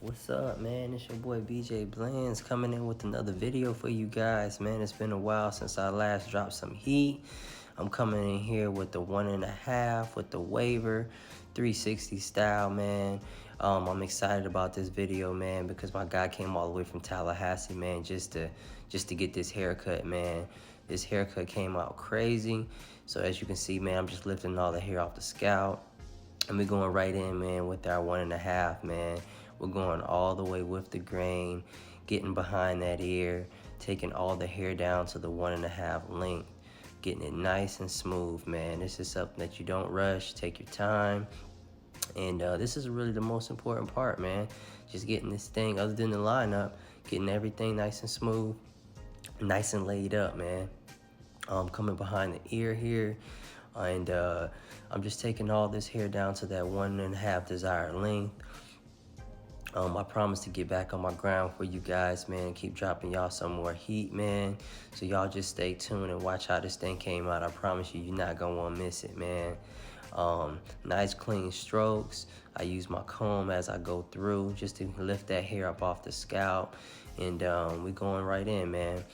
What's up, man? It's your boy BJ Blends coming in with another video for you guys, man. It's been a while since I last dropped some heat. I'm coming in here with the 1.5 with the Waver 360 style, man. I'm excited about this video, man, because my guy came all the way from Tallahassee, man, just to get this haircut, man. This haircut came out crazy. So as you can see, man, I'm just lifting all the hair off the scalp. And we're going right in, man, with our 1.5, man. We're going all the way with the grain, getting behind that ear, taking all the hair down to the 1.5 length, getting it nice and smooth, man. This is something that you don't rush, take your time. And this is really the most important part, man. Just getting this thing, other than the lineup, getting everything nice and smooth, nice and laid up, man. Coming behind the ear here, and I'm just taking all this hair down to that 1.5 desired length. I promise to get back on my ground for you guys, man. Keep dropping y'all some more heat, man. So y'all just stay tuned and watch how this thing came out. I promise you, you're not gonna wanna miss it, man. Nice clean strokes. I use my comb as I go through just to lift that hair up off the scalp. And we going right in, man.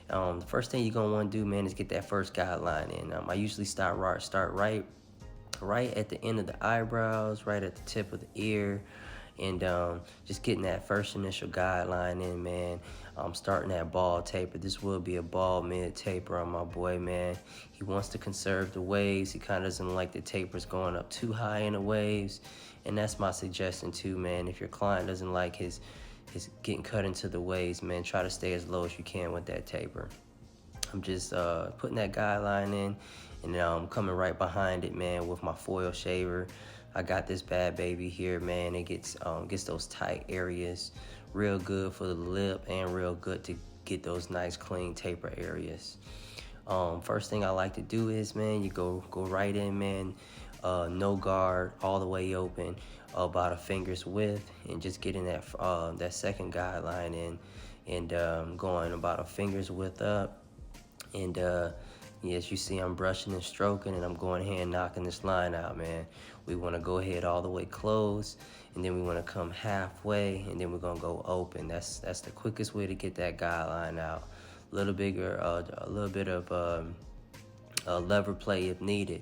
The first thing you're gonna wanna do, man, is get that first guideline in. I usually start right at the end of the eyebrows, right at the tip of the ear, and just getting that first initial guideline in, man. Starting that ball taper. This will be a ball mid taper on my boy, man. He wants to conserve the waves. He kind of doesn't like the tapers going up too high in the waves, and that's my suggestion too, man. If your client doesn't like his getting cut into the waves, man, try to stay as low as you can with that taper. I'm just putting that guideline in, and I'm coming right behind it, man, with my foil shaver. I got this bad baby here, man. It gets those tight areas real good for the lip, and real good to get those nice clean taper areas. First thing I like to do is, man, you go right in, man. No guard, all the way open, about a finger's width, and just getting that second guideline in, and going about a finger's width up. And as you see, I'm brushing and stroking, and I'm going ahead and knocking this line out, man. We want to go ahead all the way close, and then we want to come halfway, and then we're gonna go open. That's the quickest way to get that guideline out. A little bit of lever play if needed.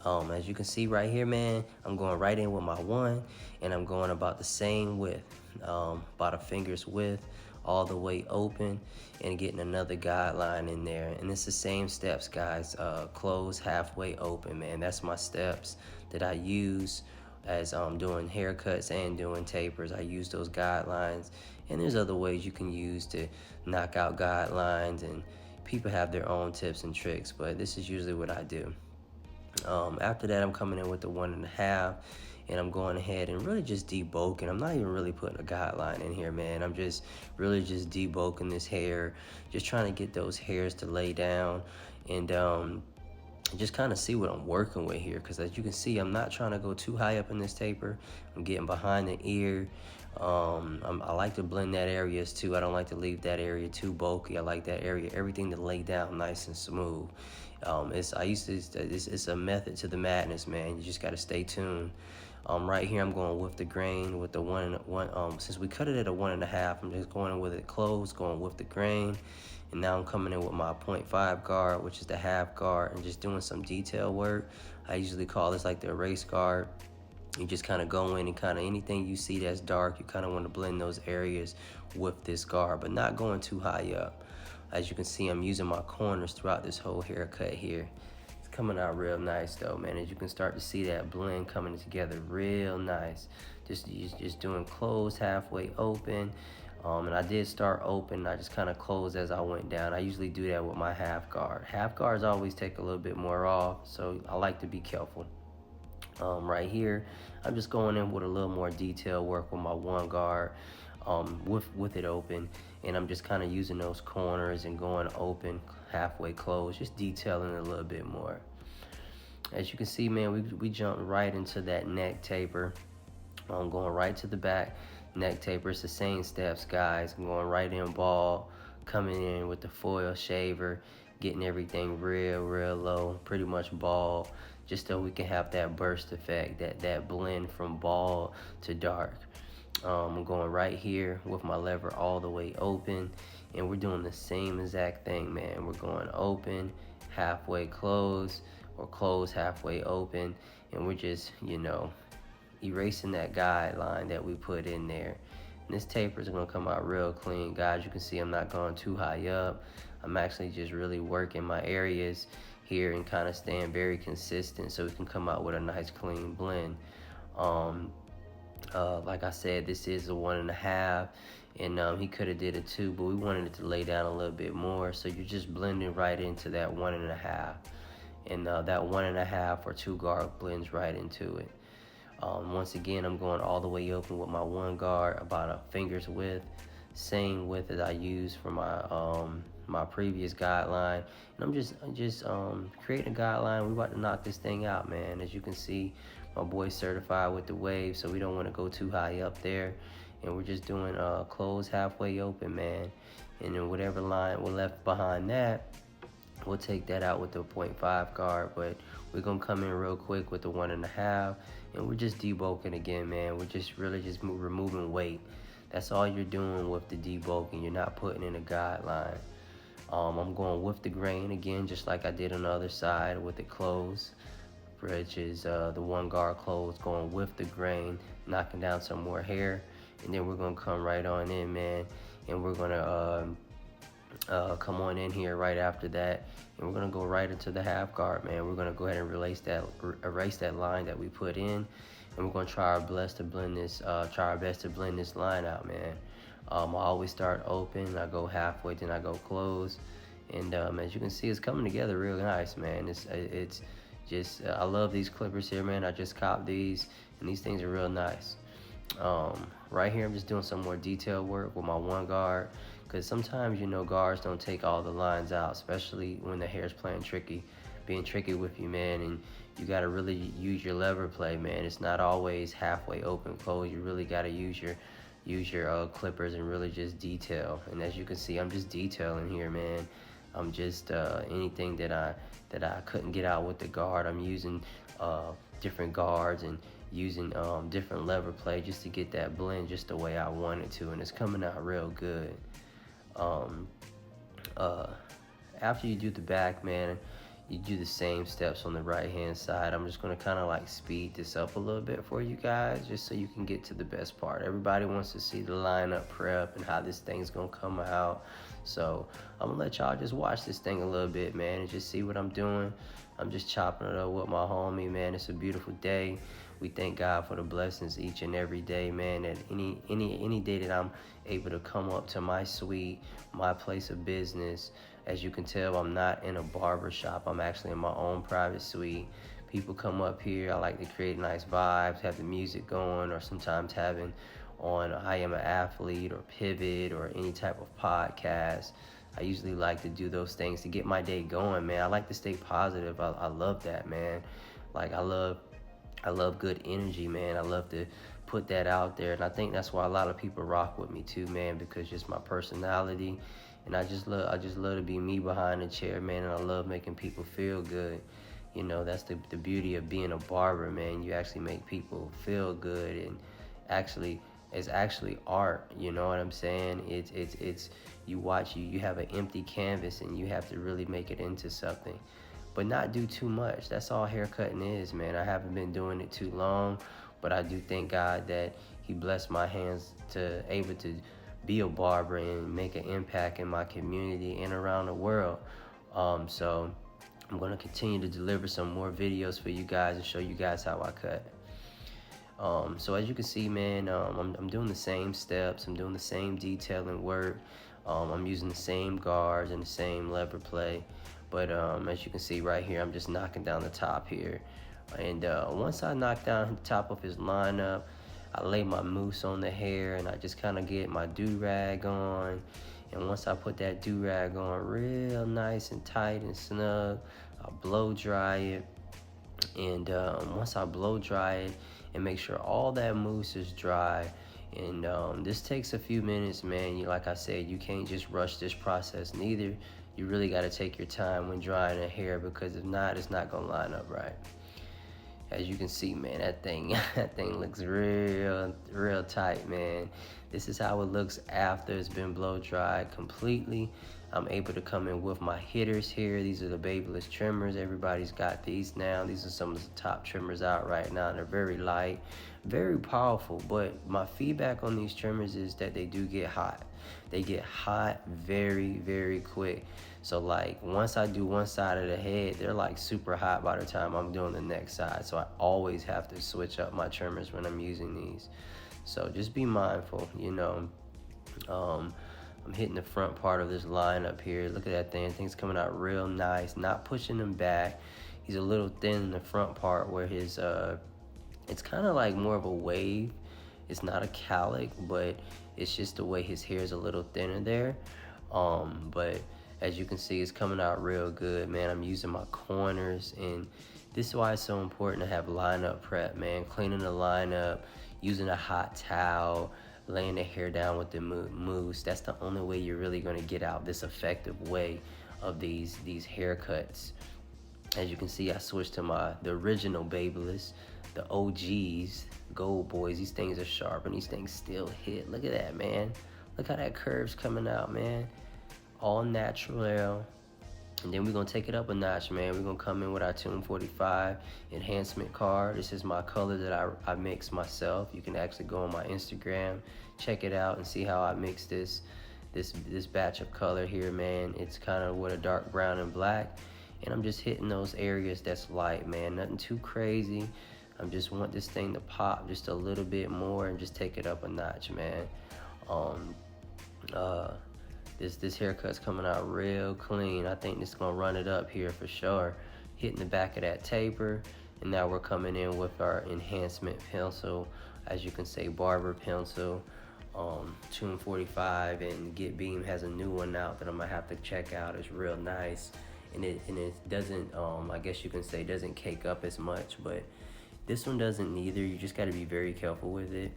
As you can see right here, man, I'm going right in with my one, and I'm going about the same width, about a finger's width, all the way open, and getting another guideline in there. And it's the same steps, guys. Close, halfway, open, man. That's my steps that I use as doing haircuts and doing tapers. I use those guidelines, and there's other ways you can use to knock out guidelines, and people have their own tips and tricks, but this is usually what I do. After that, I'm coming in with the 1.5, and I'm going ahead and really just debulking. I'm not even really putting a guideline in here, man. I'm just really just debulking this hair, just trying to get those hairs to lay down, and just kind of see what I'm working with here, because as you can see, I'm not trying to go too high up in this taper. I'm getting behind the ear. I like to blend that areas too. I don't like to leave that area too bulky. I like that area, everything to lay down nice and smooth. It's a method to the madness, man. You just got to stay tuned. Right here, I'm going with the grain with the one. Since we cut it at a 1.5, I'm just going with it closed, going with the grain. And now I'm coming in with my 0.5 guard, which is the half guard, and just doing some detail work. I usually call this like the erase guard. You just kind of go in and kind of anything you see that's dark, you kind of want to blend those areas with this guard, but not going too high up. As you can see, I'm using my corners throughout this whole haircut here. It's coming out real nice though, man. As you can start to see that blend coming together real nice. Just doing closed, halfway open. And I did start open. I just kind of closed as I went down. I usually do that with my half guard. Half guards always take a little bit more off, so I like to be careful. Right here, I'm just going in with a little more detail work with my one guard, with it open, and I'm just kind of using those corners and going open, halfway closed, just detailing a little bit more. As you can see, man, we jumped right into that neck taper. I'm going right to the back neck taper. It's the same steps, guys. I'm going right in ball, coming in with the foil shaver, getting everything real low, pretty much ball, just so we can have that burst effect, that blend from ball to dark. I'm going right here with my lever all the way open, and we're doing the same exact thing, man. We're going open, halfway close, or close, halfway open, and we're just, erasing that guideline that we put in there. And this taper is going to come out real clean, guys. You can see I'm not going too high up. I'm actually just really working my areas here and kind of staying very consistent so we can come out with a nice clean blend. Like I said, this is a 1.5, and he could have did a 2, but we wanted it to lay down a little bit more. So you're just blending right into that 1.5, and that 1.5 or 2 guard blends right into it. Once again, I'm going all the way open with my 1 guard, about a finger's width, same width as I used for my previous guideline. And I'm just creating a guideline. We're about to knock this thing out, man. As you can see, my boy's certified with the wave, so we don't want to go too high up there. And we're just doing close, halfway open, man. And then whatever line we're left behind that, we'll take that out with the 0.5 guard. But we're gonna come in real quick with the 1.5, and we're just debulking again, man. We're just really just removing weight. That's all you're doing with the debulking. You're not putting in a guideline. I'm going with the grain again, just like I did on the other side with it closed, which is the 1 guard closed, going with the grain, knocking down some more hair, and then we're gonna come right on in, man, and we're gonna come on in here right after that, and we're gonna go right into the half guard, man. We're gonna go ahead and erase that line that we put in, and we're gonna try our best to blend this line out, man. I always start open, I go halfway, then I go close, and as you can see, it's coming together real nice, man. It's just I love these clippers here, man. I just copped these, and these things are real nice. Right here, I'm just doing some more detail work with my 1 guard, because sometimes, guards don't take all the lines out, especially when the hair's being tricky with you, man, and you got to really use your lever play, man. It's not always halfway open, close. You really got to use your clippers and really just detail. And as you can see, I'm just detailing here, man. I'm just anything that I couldn't get out with the guard, I'm using different guards and using different lever play just to get that blend just the way I want it to, and it's coming out real good. After you do the back, man, you do the same steps on the right hand side. I'm just going to kind of like speed this up a little bit for you guys, just so you can get to the best part. Everybody wants to see the lineup prep and how this thing's going to come out. So I'm going to let y'all just watch this thing a little bit, man, and just see what I'm doing. I'm just chopping it up with my homie, man. It's a beautiful day. We thank God for the blessings each and every day, man. That any day that I'm able to come up to my suite, my place of business. As you can tell, I'm not in a barber shop. I'm actually in my own private suite. People come up here. I like to create nice vibes, have the music going, or sometimes having on I Am an Athlete or Pivot or any type of podcast. I usually like to do those things to get my day going, man. I like to stay positive. I love that, man. Like I love good energy, man. I love to put that out there, and I think that's why a lot of people rock with me too, man, because just my personality, and I just love to be me behind the chair, man, and I love making people feel good. That's the beauty of being a barber, man. You actually make people feel good, and it's actually art. You know what I'm saying? It's you have an empty canvas, and you have to really make it into something, but not do too much. That's all haircutting is, man. I haven't been doing it too long, but I do thank God that he blessed my hands to able to be a barber and make an impact in my community and around the world. So I'm going to continue to deliver some more videos for you guys and show you guys how I cut. So as you can see, man, I'm doing the same steps. I'm doing the same detailing work. I'm using the same guards and the same lever play. But as you can see right here, I'm just knocking down the top here. And once I knock down the top of his lineup, I lay my mousse on the hair, and I just kind of get my do-rag on. And once I put that do-rag on real nice and tight and snug, I blow dry it. And once I blow dry it and make sure all that mousse is dry, and this takes a few minutes, man. Like I said, you can't just rush this process neither. You really got to take your time when drying the hair, because if not, it's not going to line up right. As you can see, man, that thing that thing looks real tight, man. This is how it looks after it's been blow dried completely. I'm able to come in with my hitters here. These are the Babyliss trimmers. Everybody's got these now. These are some of the top trimmers out right now. They're very light, very powerful, but my feedback on these trimmers is that they do get hot. They get hot very quick. So like once I do one side of the head, they're like super hot by the time I'm doing the next side. So I always have to switch up my trimmers when I'm using these. So just be mindful, you know. I'm hitting the front part of this line up here. Look at that thing. Thing's coming out real nice. Not pushing him back. He's a little thin in the front part where his it's kind of like more of a wave. It's not a cowlick, but it's just the way his hair is a little thinner there. But as you can see, it's coming out real good, man. I'm using my corners, and this is why it's so important to have lineup prep, man. Cleaning the lineup, using a hot towel, laying the hair down with the mousse. That's the only way you're really gonna get out this effective way of these haircuts. As you can see, I switched to the original Babyliss, the OGs, Gold Boys. These things are sharp and these things still hit. Look at that, man. Look how that curve's coming out, man. All natural. And then we're gonna take it up a notch, man. We're gonna come in with our Tune 45 enhancement card. This is my color that I mix myself. You can actually go on my Instagram, check it out, and see how I mix this batch of color here, man. It's kind of with a dark brown and black. And I'm just hitting those areas that's light, man. Nothing too crazy. I just want this thing to pop just a little bit more and just take it up a notch, man. This haircut's coming out real clean. I think this is gonna run it up here for sure. Hitting the back of that taper, and now we're coming in with our enhancement pencil. As you can say, barber pencil. Tune 45 and Get Beam has a new one out that I'm gonna have to check out. It's real nice, and it doesn't I guess you can say doesn't cake up as much, but this one doesn't either. You just got to be very careful with it.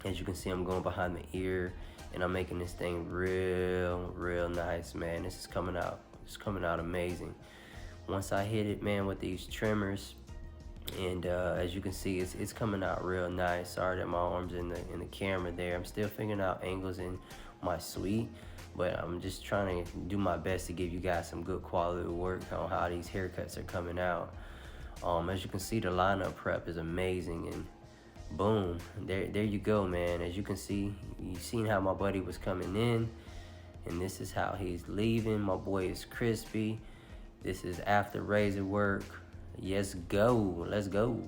As you can see, I'm going behind the ear, and I'm making this thing real nice, man. This is coming out. It's coming out amazing. Once I hit it, man, with these trimmers, and as you can see, it's coming out real nice. Sorry that my arm's in the camera there. I'm still figuring out angles in my suite, but I'm just trying to do my best to give you guys some good quality work on how these haircuts are coming out. As you can see, the lineup prep is amazing, and boom, there you go, man. As you can see, you seen how my buddy was coming in, and this is how he's leaving. My boy is crispy. This is after razor work. Yes, go. Let's go.